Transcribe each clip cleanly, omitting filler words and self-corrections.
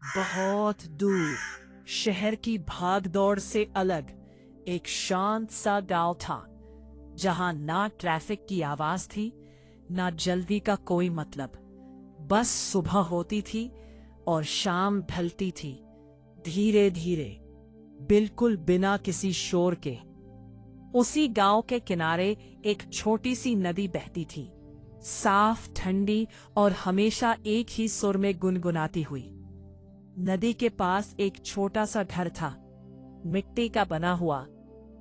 बहुत दूर शहर की भागदौड़ से अलग एक शांत सा गांव था, जहां ना ट्रैफिक की आवाज थी, ना जल्दी का कोई मतलब। बस सुबह होती थी और शाम ढलती थी, धीरे धीरे, बिल्कुल बिना किसी शोर के। उसी गांव के किनारे एक छोटी सी नदी बहती थी, साफ, ठंडी और हमेशा एक ही सुर में गुनगुनाती हुई। नदी के पास एक छोटा सा घर था, मिट्टी का बना हुआ,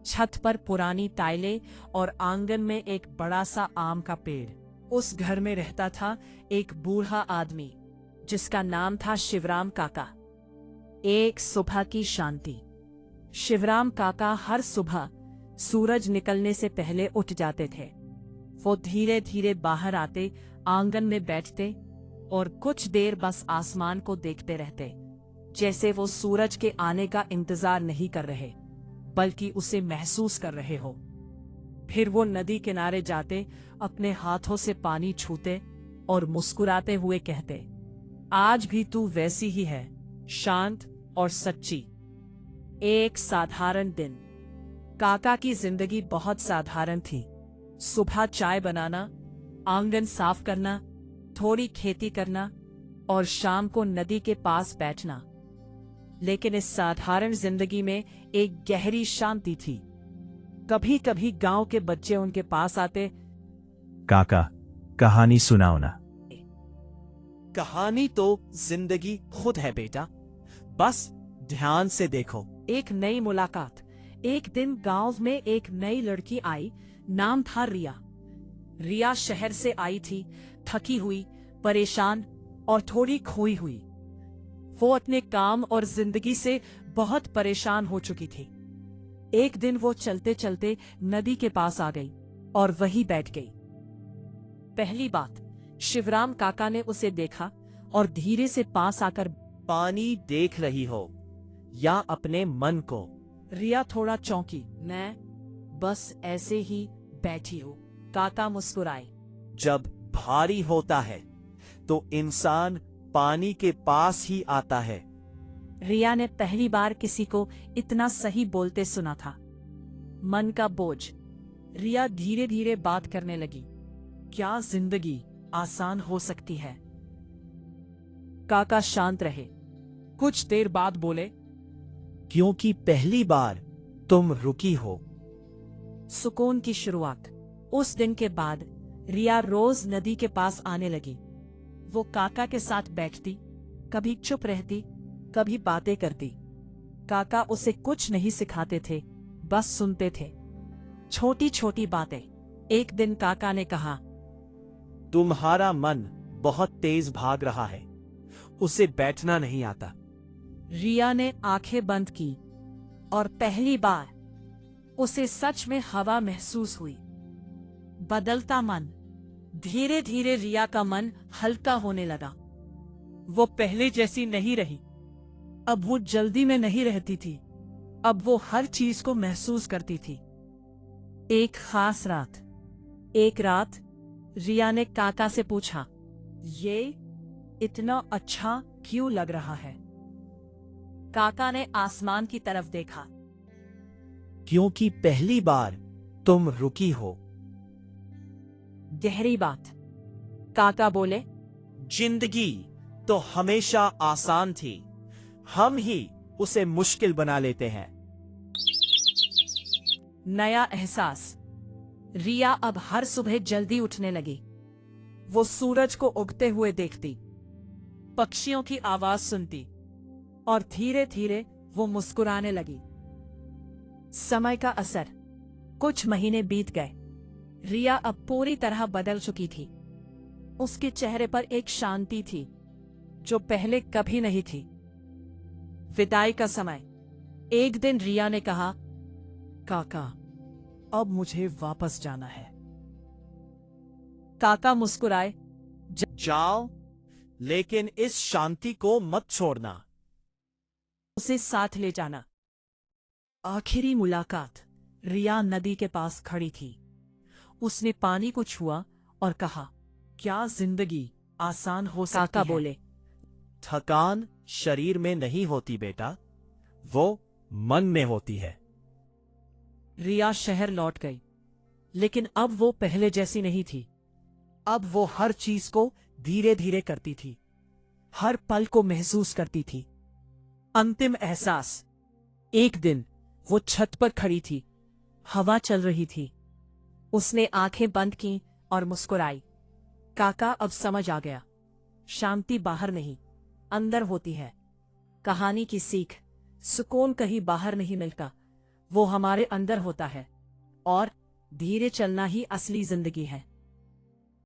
छत पर पुरानी टाइलें और आंगन में एक बड़ा सा आम का पेड़। उस घर में रहता था एक बूढ़ा आदमी, जिसका नाम था शिवराम काका। एक सुबह की शांति। शिवराम काका हर सुबह सूरज निकलने से पहले उठ जाते थे। वो धीरे धीरे बाहर आते, आंगन में बैठते और कुछ देर बस आसमान को देखते रहते, जैसे वो सूरज के आने का इंतजार नहीं कर रहे, बल्कि उसे महसूस कर रहे हो। फिर वो नदी किनारे जाते, अपने हाथों से पानी छूते और मुस्कुराते हुए कहते, आज भी तू वैसी ही है, शांत और सच्ची। एक साधारण दिन। काका की जिंदगी बहुत साधारण थी। सुबह चाय बनाना, आंगन साफ करना, थोड़ी खेती करना और शाम को नदी के पास बैठना। लेकिन इस साधारण जिंदगी में एक गहरी शांति थी। कभी कभी गांव के बच्चे उनके पास आते, काका, कहानी सुनाओ ना। कहानी तो जिंदगी खुद है बेटा, बस ध्यान से देखो। एक नई मुलाकात। एक दिन गांव में एक नई लड़की आई, नाम था रिया। रिया शहर से आई थी, थकी हुई, परेशान और थोड़ी खोई हुई। वो अपने काम और जिंदगी से बहुत परेशान हो चुकी थी। एक दिन वो चलते चलते नदी के पास आ गई और वहीं बैठ गई। पहली बात, शिवराम काका ने उसे देखा और धीरे से पास आकर, पानी देख रही हो या अपने मन को? रिया थोड़ा चौंकी। मैं बस ऐसे ही बैठी हूँ। काका मुस्कुराए। जब भारी होता है तो इंसान पानी के पास ही आता है। रिया ने पहली बार किसी को इतना सही बोलते सुना था। मन का बोझ। रिया धीरे धीरे बात करने लगी। क्या जिंदगी आसान हो सकती है? काका शांत रहे। कुछ देर बाद बोले, क्योंकि पहली बार तुम रुकी हो। सुकून की शुरुआत। उस दिन के बाद रिया रोज नदी के पास आने लगी। वो काका के साथ बैठती, कभी चुप रहती, कभी बातें करती। काका उसे कुछ नहीं सिखाते थे, बस सुनते थे, छोटी छोटी बातें। एक दिन काका ने कहा, तुम्हारा मन बहुत तेज भाग रहा है, उसे बैठना नहीं आता। रिया ने आंखें बंद की और पहली बार उसे सच में हवा महसूस हुई। बदलता मन। धीरे धीरे रिया का मन हल्का होने लगा। वो पहले जैसी नहीं रही। अब वो जल्दी में नहीं रहती थी। अब वो हर चीज को महसूस करती थी। एक खास रात। एक रात रिया ने काका से पूछा, ये इतना अच्छा क्यों लग रहा है? काका ने आसमान की तरफ देखा। क्योंकि पहली बार तुम रुकी हो। गहरी बात। काका बोले, जिंदगी तो हमेशा आसान थी, हम ही उसे मुश्किल बना लेते हैं। नया एहसास। रिया अब हर सुबह जल्दी उठने लगी। वो सूरज को उगते हुए देखती, पक्षियों की आवाज सुनती और धीरे धीरे वो मुस्कुराने लगी। समय का असर। कुछ महीने बीत गए। रिया अब पूरी तरह बदल चुकी थी। उसके चेहरे पर एक शांति थी जो पहले कभी नहीं थी। विदाई का समय। एक दिन रिया ने कहा, काका, अब मुझे वापस जाना है। काका मुस्कुराए। जाओ, लेकिन इस शांति को मत छोड़ना। उसे साथ ले जाना। आखिरी मुलाकात। रिया नदी के पास खड़ी थी। उसने पानी को छुआ और कहा, क्या जिंदगी आसान हो सकती है? काका बोले, थकान शरीर में नहीं होती बेटा, वो मन में होती है। रिया शहर लौट गई, लेकिन अब वो पहले जैसी नहीं थी। अब वो हर चीज को धीरे धीरे करती थी, हर पल को महसूस करती थी। अंतिम एहसास। एक दिन वो छत पर खड़ी थी, हवा चल रही थी। उसने आंखें बंद की और मुस्कुराई। काका, अब समझ आ गया, शांति बाहर नहीं, अंदर होती है। कहानी की सीख, सुकून कहीं बाहर नहीं मिलता, वो हमारे अंदर होता है। और धीरे चलना ही असली जिंदगी है।